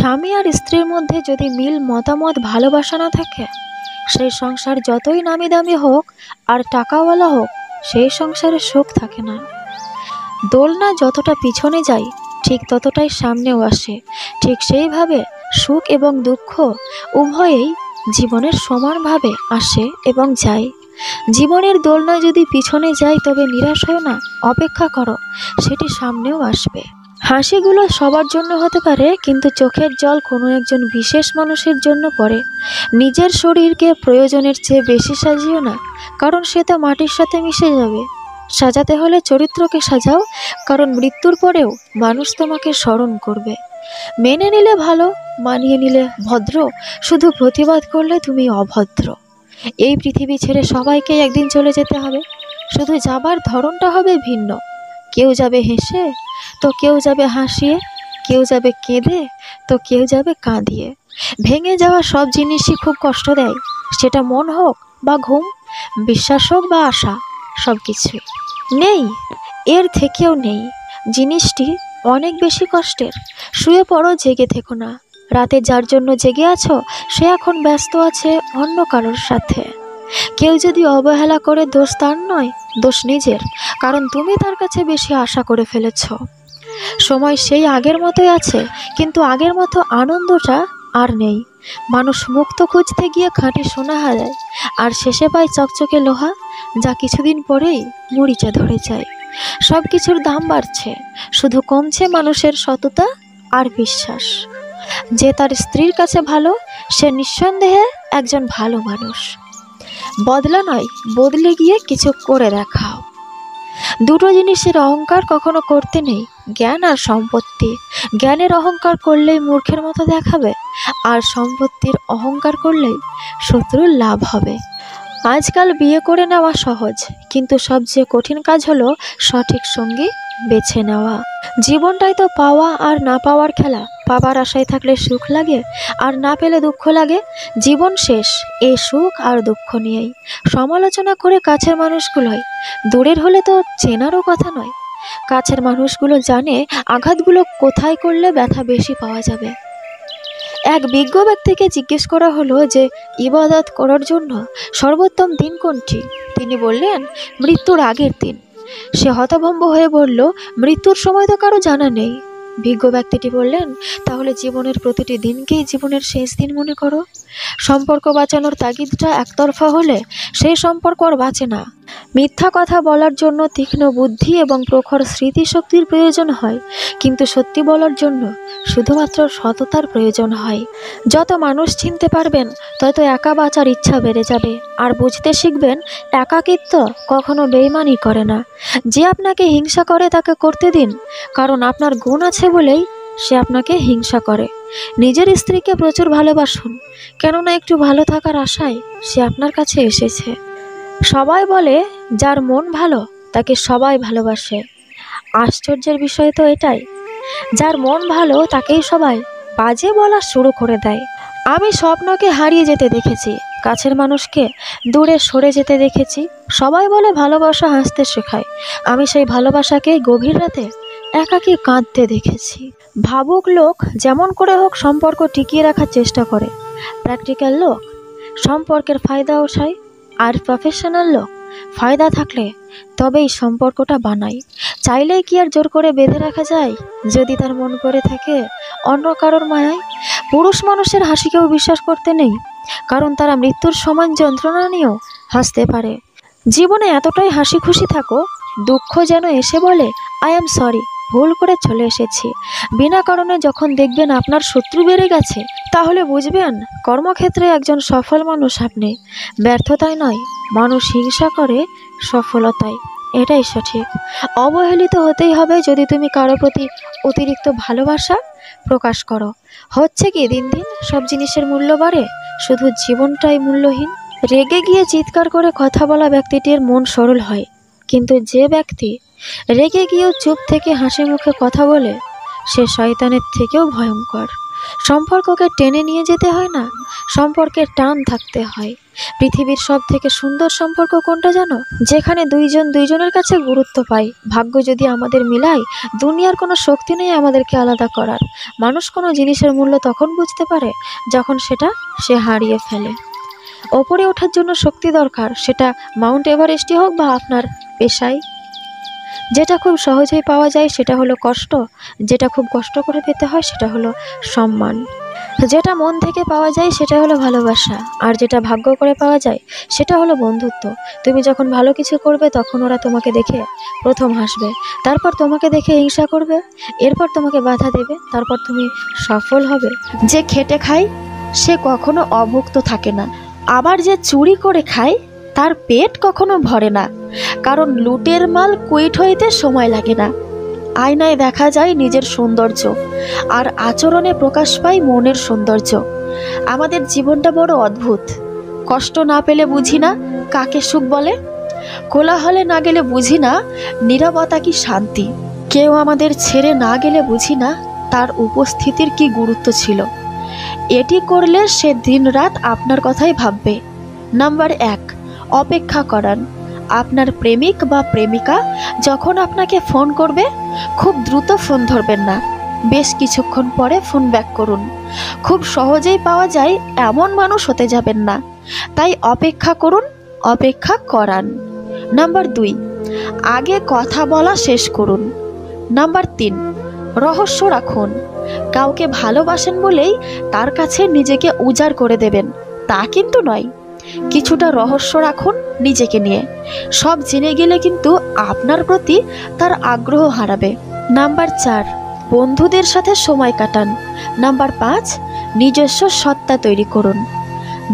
স্বামী আর স্ত্রীর মধ্যে যদি মিল, মতামত, ভালোবাসা না থাকে, সেই সংসার যতই নামি দামি হোক আর টাকাওয়ালা হোক, সেই সংসারে সুখ থাকে না। দোলনা যতটা পিছনে যায় ঠিক ততটাই সামনেও আসে। ঠিক সেইভাবে সুখ এবং দুঃখ উভয়েই জীবনের সমানভাবে আসে এবং যায়। জীবনের দোলনা যদি পিছনে যায় তবে নিরাশ হও না, অপেক্ষা করো, সেটি সামনেও আসবে। হাসিগুলো সবার জন্য হতে পারে, কিন্তু চোখের জল কোনো একজন বিশেষ মানুষের জন্য পড়ে। নিজের শরীরকে প্রয়োজনের চেয়ে বেশি সাজিও না, কারণ সে তো মাটির সাথে মিশে যাবে। সাজাতে হলে চরিত্রকে সাজাও, কারণ মৃত্যুর পরেও মানুষ তোমাকে স্মরণ করবে। মেনে নিলে ভালো, মানিয়ে নিলে ভদ্র, শুধু প্রতিবাদ করলে তুমি অভদ্র। এই পৃথিবী ছেড়ে সবাইকে একদিন চলে যেতে হবে, শুধু যাবার ধরনটা হবে ভিন্ন। কেউ যাবে হেসে তো কেউ যাবে হাসিয়ে, কেউ যাবে কেঁদে তো কেউ যাবে কাঁদিয়ে। ভেঙে যাওয়া সব জিনিসই খুব কষ্ট দেয়, সেটা মন হোক বা ঘুম, বিশ্বাস হোক বা আশা, সব কিছু নেই, এর থেকেও নেই। জিনিসটি অনেক বেশি কষ্টের। শুয়ে পড়ো, জেগে থেকো না। রাতে যার জন্য জেগে আছো সে এখন ব্যস্ত আছে অন্য কারোর সাথে। কেউ যদি অবহেলা করে, দোষ তার নয়, দোষ নিজের, কারণ তুমি তার কাছে বেশি আশা করে ফেলেছ। সময় সেই আগের মতোই আছে, কিন্তু আগের মতো আনন্দটা আর নেই। মানুষ মুক্ত খুঁজতে গিয়ে খাঁটি সোনা হারায়, আর শেষে পায় চকচকে লোহা, যা কিছুদিন পরেই মরিচা ধরে যায়। সব কিছুর দাম বাড়ছে, শুধু কমছে মানুষের সততা আর বিশ্বাস। যে তার স্ত্রীর কাছে ভালো, সে নিঃসন্দেহে একজন ভালো মানুষ। বদলা নয়, বদলে গিয়ে কিছু করে দেখাও। দুটো জিনিসের অহংকার কখনো করতে নেই, জ্ঞান আর সম্পত্তি। জ্ঞানের অহংকার করলেই মূর্খের মতো দেখাবে, আর সম্পত্তির অহংকার করলেই শত্রুর লাভ হবে। আজকাল বিয়ে করে নেওয়া সহজ, কিন্তু সবচেয়ে কঠিন কাজ হলো সঠিক সঙ্গী বেছে নেওয়া। জীবনটাই তো পাওয়া আর না পাওয়ার খেলা। পাবার আশায় থাকলে সুখ লাগে, আর না পেলে দুঃখ লাগে। জীবন শেষ এই সুখ আর দুঃখ নিয়েই। সমালোচনা করে কাছের মানুষগুলোই, দূরের হলে তো চেনারও কথা নয়। কাছের মানুষগুলো জানে আঘাতগুলো কোথায় করলে ব্যথা বেশি পাওয়া যাবে। এক বিজ্ঞ ব্যক্তিকে জিজ্ঞেস করা হলো যে ইবাদত করার জন্য সর্বোত্তম দিন কোনটি। তিনি বললেন, মৃত্যুর আগের দিন। সে হতভম্ব হয়ে বলল, মৃত্যুর সময় তো কারো জানা নেই। বিজ্ঞ ব্যক্তিটি বললেন, তাহলে জীবনের প্রতিটি দিনকেই জীবনের শেষ দিন মনে করো। সম্পর্ক বাঁচানোর তাগিদটা একতরফা হলে সেই সম্পর্ক আর বাঁচে না। মিথ্যা কথা বলার জন্য তীক্ষ্ণ বুদ্ধি এবং প্রখর স্মৃতিশক্তির প্রয়োজন হয়, কিন্তু সত্যি বলার জন্য শুধুমাত্র সততার প্রয়োজন হয়। যত মানুষ চিনতে পারবেন তত একা বাঁচার ইচ্ছা বেড়ে যাবে, আর বুঝতে শিখবেন একাকিত্ব কখনো বেইমানি করে না। যে আপনাকে হিংসা করে তাকে করতে দিন, কারণ আপনার গুণ আছে বলেই সে আপনাকে হিংসা করে। নিজের স্ত্রীকে প্রচুর ভালোবাসুন, কেননা একটু ভালো থাকার আশায় সে আপনার কাছে এসেছে। সবাই বলে যার মন ভালো তাকে সবাই ভালোবাসে। আশ্চর্যের বিষয় তো এটাই, যার মন ভালো তাকেই সবাই বাজে বলা শুরু করে দেয়। আমি স্বপ্নকে হারিয়ে যেতে দেখেছি, কাছের মানুষকে দূরে সরে যেতে দেখেছি। সবাই বলে ভালোবাসা হাসতে শেখায়, আমি সেই ভালোবাসাকে গভীর রাতে একাকী কাঁদতে দেখেছি। ভাবুক লোক যেমন করে হোক সম্পর্ক টিকিয়ে রাখার চেষ্টা করে। প্র্যাকটিক্যাল লোক সম্পর্কের ফায়দা ওঠায়, আর প্রফেশনাল লোক ফায়দা থাকলে তবেই সম্পর্কটা বানায়। চাইলেই কি আর জোর করে বেঁধে রাখা যায়, যদি তার মন পড়ে থাকে অন্য কারোর মায়ায়? পুরুষ মানুষের হাসিকেও বিশ্বাস করতে নেই, কারণ তারা মৃত্যুর সমান যন্ত্রণা নিয়েও হাসতে পারে। জীবনে এতটাই হাসি খুশি থাকো, দুঃখ যেন এসে বলে আই অ্যাম সরি, ভুল করে চলে এসেছি। বিনা কারণে যখন দেখবেন আপনার শত্রু বেড়ে গেছে, তাহলে বুঝবেন কর্মক্ষেত্রে একজন সফল মানুষ আপনি। ব্যর্থতায় নয়, মানুষ হিংসা করে সফলতায়, এটাই সঠিক। অবহেলিত হতেই হবে যদি তুমি কারো প্রতি অতিরিক্ত ভালোবাসা প্রকাশ করো। হচ্ছে কি দিন দিন সব জিনিসের মূল্য বাড়ে, শুধু জীবনটাই মূল্যহীন। রেগে গিয়ে চিৎকার করে কথা বলা ব্যক্তিটির মন সরল হয়, কিন্তু যে ব্যক্তি রেগে গিয়েও চুপ থেকে হাসি মুখে কথা বলে সে শয়তানের থেকেও ভয়ঙ্কর। সম্পর্ককে টেনে নিয়ে যেতে হয় না, সম্পর্কের টান থাকতে হয়। পৃথিবীর সব থেকে সুন্দর সম্পর্ক কোনটা জানো? যেখানে দুইজন দুইজনের কাছে গুরুত্ব পায়। ভাগ্য যদি আমাদের মিলায়, দুনিয়ার কোনো শক্তি নেই আমাদেরকে আলাদা করার। মানুষ কোনো জিনিসের মূল্য তখন বুঝতে পারে যখন সেটা সে হারিয়ে ফেলে। ওপরে ওঠার জন্য শক্তি দরকার, সেটা মাউন্ট এভারেস্টই হোক বা আপনার পেশায়। যেটা খুব সহজেই পাওয়া যায় সেটা হলো কষ্ট, যেটা খুব কষ্ট করে পেতে হয় সেটা হলো সম্মান। যেটা মন থেকে পাওয়া যায় সেটা হলো ভালোবাসা, আর যেটা ভাগ্য করে পাওয়া যায় সেটা হলো বন্ধুত্ব। তুমি যখন ভালো কিছু করবে তখন ওরা তোমাকে দেখে প্রথম হাসবে, তারপর তোমাকে দেখে হিংসা করবে, এরপর তোমাকে বাধা দেবে, তারপর তুমি সফল হবে। যে খেটে খায় সে কখনো অভুক্ত থাকে না, আবার যে চুরি করে খায় তার পেট কখনো ভরে না। কারণ লুটের মাল কুইট হইতে সময় লাগে না। আয়নায় দেখা যায় নিজের সৌন্দর্য, আর আচরণে প্রকাশ পায় মনের সৌন্দর্য। আমাদের জীবনটা বড় অদ্ভুত। কষ্ট না পেলে বুঝি না কাকে সুখ বলে, কোলাহলে না গেলে বুঝি না নীরবতা কি শান্তি, কেউ আমাদের ছেড়ে না গেলে বুঝি না তার উপস্থিতির কি গুরুত্ব ছিল। এটি করলে সে দিনরাত আপনার কথাই ভাববে। নাম্বার 1, অপেক্ষা করান। আপনার প্রেমিক বা প্রেমিকা যখন আপনাকে ফোন করবে, খুব দ্রুত ফোন ধরবেন না, বেশ কিছুক্ষণ পরে ফোন ব্যাক করুন। খুব সহজেই পাওয়া যায় এমন মানুষ হতে যাবেন না, তাই অপেক্ষা করুন, অপেক্ষা করান। নাম্বার 2, আগে কথা বলা শেষ করুন। নাম্বার 3, রহস্য রাখুন। কাউকে ভালোবাসেন বলেই তার কাছে নিজেকে উজাড় করে দেবেন তা কিন্তু নয়। কিছুটা রহস্য রাখুন নিজেকে নিয়ে। সব জেনে গেলে কিন্তু আপনার প্রতি তার আগ্রহ হারাবে। নাম্বার 4, বন্ধুদের সাথে সময় কাটান। নাম্বার 5, নিজস্ব সত্তা তৈরি করুন।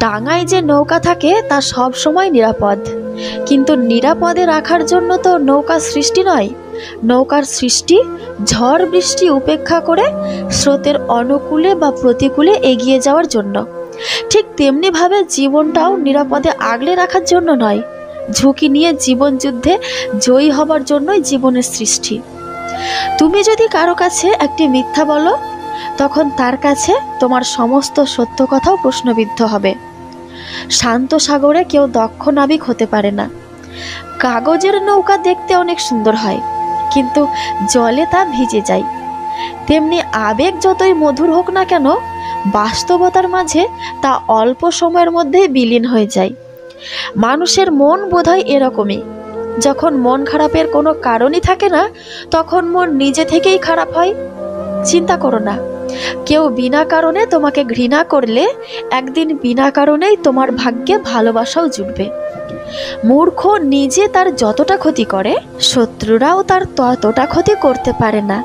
ডাঙায় যে নৌকা থাকে তা সব সময় নিরাপদ, কিন্তু নিরাপদে রাখার জন্য তো নৌকা সৃষ্টি নয়। নৌকার সৃষ্টি ঝড় বৃষ্টি উপেক্ষা করে স্রোতের অনুকূলে বা প্রতিকূলে এগিয়ে যাওয়ার জন্য। ঠিক তেমনিভাবে জীবনটাও নিরাপদে আগলে রাখার জন্য নয়, ঝুঁকি নিয়ে জীবন যুদ্ধে জয়ী হবার জন্যই জীবনের সৃষ্টি। তুমি যদি কারো কাছে একটি মিথ্যা বলো, তখন তার কাছে তোমার সমস্ত সত্য কথাও প্রশ্নবিদ্ধ হবে। শান্ত সাগরে কেউ দক্ষ নাবিক হতে পারে না। কাগজের নৌকা দেখতে অনেক সুন্দর হয়, কিন্তু জলে তা ভিজে যায়। তেমনি আবেগ যতই মধুর হোক না কেন, বাস্তবতার মাঝে তা অল্প সময়ের মধ্যেই বিলীন হয়ে যায়। মানুষের মন বোধহয় এরকমই। যখন মন খারাপের কোনো কারণই থাকে না, তখন মন নিজে থেকেই খারাপ হয়। চিন্তা করো না, কেউ বিনা কারণে তোমাকে ঘৃণা করলে একদিন বিনা কারণেই তোমার ভাগ্যে ভালোবাসাও জুটবে। মূর্খ নিজে তার যতটা ক্ষতি করে, শত্রুরাও তার ততটা ক্ষতি করতে পারে না।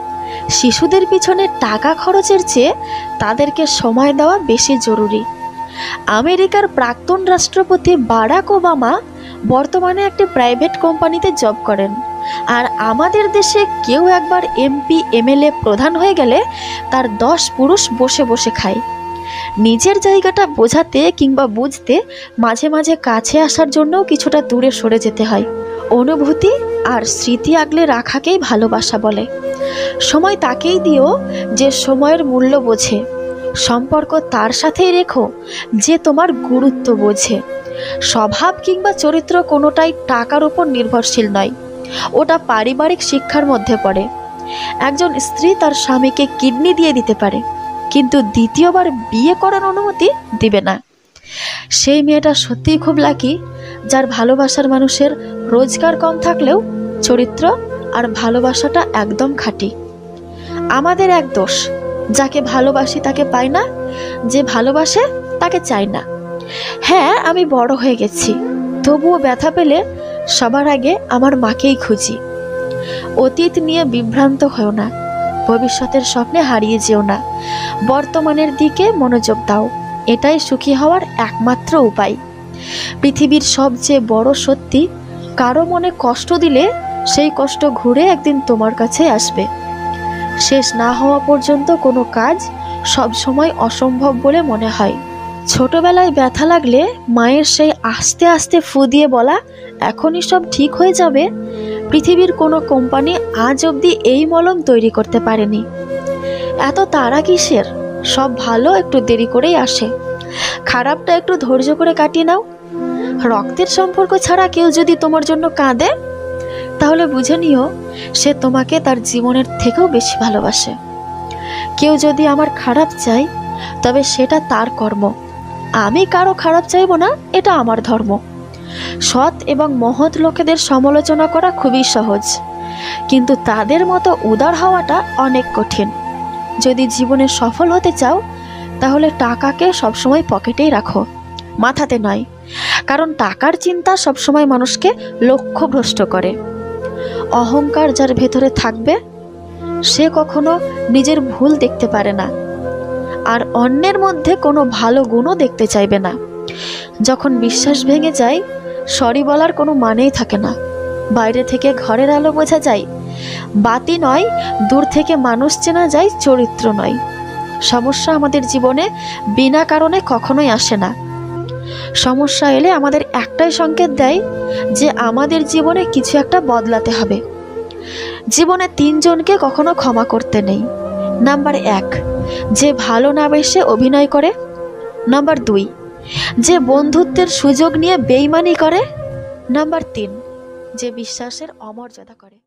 শিশুদের পিছনে টাকা খরচের চেয়ে তাদেরকে সময় দেওয়া বেশি জরুরি। আমেরিকার প্রাক্তন রাষ্ট্রপতি বারাক ওবামা বর্তমানে একটি প্রাইভেট কোম্পানিতে জব করেন, আর আমাদের দেশে কেউ একবার এমপি এমএলএ প্রধান হয়ে গেলে তার 10 পুরুষ বসে বসে খায়। নিজের জায়গাটা বোঝাতে কিংবা বুঝতে মাঝে মাঝে কাছে আসার জন্যও কিছুটা দূরে সরে যেতে হয়। অনুভূতি আর স্মৃতি আগলে রাখাকেই ভালোবাসা বলে। সময় তাকেই দিও যে সময়ের মূল্য বোঝে। সম্পর্ক তার সাথেই রেখো যে তোমার গুরুত্ব বোঝে। স্বভাব কিংবা চরিত্র কোনোটাই টাকার উপর নির্ভরশীল নয়, ওটা পারিবারিক শিক্ষার মধ্যে পড়ে। একজন স্ত্রী তার স্বামীকে কিডনি দিয়ে দিতে পারে, কিন্তু দ্বিতীয়বার বিয়ে করার অনুমতি দিবে না। সেই মেয়েটা সত্যিই খুব লাকি, যার ভালোবাসার মানুষের রোজগার কম থাকলেও চরিত্র আর ভালোবাসাটা একদম খাঁটি। আমাদের এক দোষ, যাকে ভালোবাসি তাকে পাই না, যে ভালোবাসে তাকে চাই না। হ্যাঁ, আমি বড় হয়ে গেছি, তবুও ব্যথা পেলে সবার আগে আমার মাকেই খুঁজি। অতীত নিয়ে বিভ্রান্ত হও না, ভবিষ্যতের স্বপ্নে হারিয়ে যেও না। বর্তমানের দিকে মনোযোগ দাও, এটাই সুখী হওয়ার একমাত্র উপায়। পৃথিবীর সবচেয়ে বড় সত্যি, কারো মনে কষ্ট দিলে সেই কষ্ট ঘুরে একদিন তোমার কাছে আসবে। শেষ না হওয়া পর্যন্ত কোনো কাজ সবসময় অসম্ভব বলে মনে হয়। ছোটবেলায় ব্যথা লাগলে মায়ের সেই আস্তে আস্তে ফু দিয়ে বলা এখনই সব ঠিক হয়ে যাবে, পৃথিবীর কোনো কোম্পানি আজ অবধি এই মলম তৈরি করতে পারেনি। এত তাড়া কিসের? সব ভালো একটু দেরি করেই আসে, খারাপটা একটু ধৈর্য করে কাটিয়ে নাও। রক্তের সম্পর্ক ছাড়া কেউ যদি তোমার জন্য কাঁদে, তাহলে বুঝে নিও সে তোমাকে তার জীবনের থেকেও বেশি ভালোবাসে। কেউ যদি আমার খারাপ চায়, তবে সেটা তার কর্ম। আমি কারো খারাপ চাইব না, এটা আমার ধর্ম। সৎ এবং মহৎ লোকেদের সমালোচনা করা খুবই সহজ, কিন্তু তাদের মতো উদার হওয়াটা অনেক কঠিন। যদি জীবনে সফল হতে চাও, তাহলে টাকাকে সবসময় পকেটেই রাখো, মাথাতে নয়। কারণ টাকার চিন্তা সবসময় মানুষকে লক্ষ্যভ্রষ্ট করে। অহংকার যার ভেতরে থাকবে, সে কখনো নিজের ভুল দেখতে পারে না, আর অন্যের মধ্যে কোনো ভালো গুণও দেখতে চাইবে না। যখন বিশ্বাস ভেঙে যায়, সরি বলার কোনো মানেই থাকে না। বাইরে থেকে ঘরের আলো বোঝা যায়, বাতি নয়। দূর থেকে মানুষ চেনা যায়, চরিত্র নয়। সমস্যা আমাদের জীবনে বিনা কারণে কখনোই আসে না। সমস্যা এলে আমাদের একটাই সংকেত দেয় যে আমাদের জীবনে কিছু একটা বদলাতে হবে। জীবনে 3 জনকে কখনো ক্ষমা করতে নেই। নাম্বার 1, যে ভালো না বেসে অভিনয় করে। নাম্বার 2, যে বন্ধুত্বের সুযোগ নিয়ে বেইমানি করে। নাম্বার 3, যে বিশ্বাসের অমর্যাদা করে।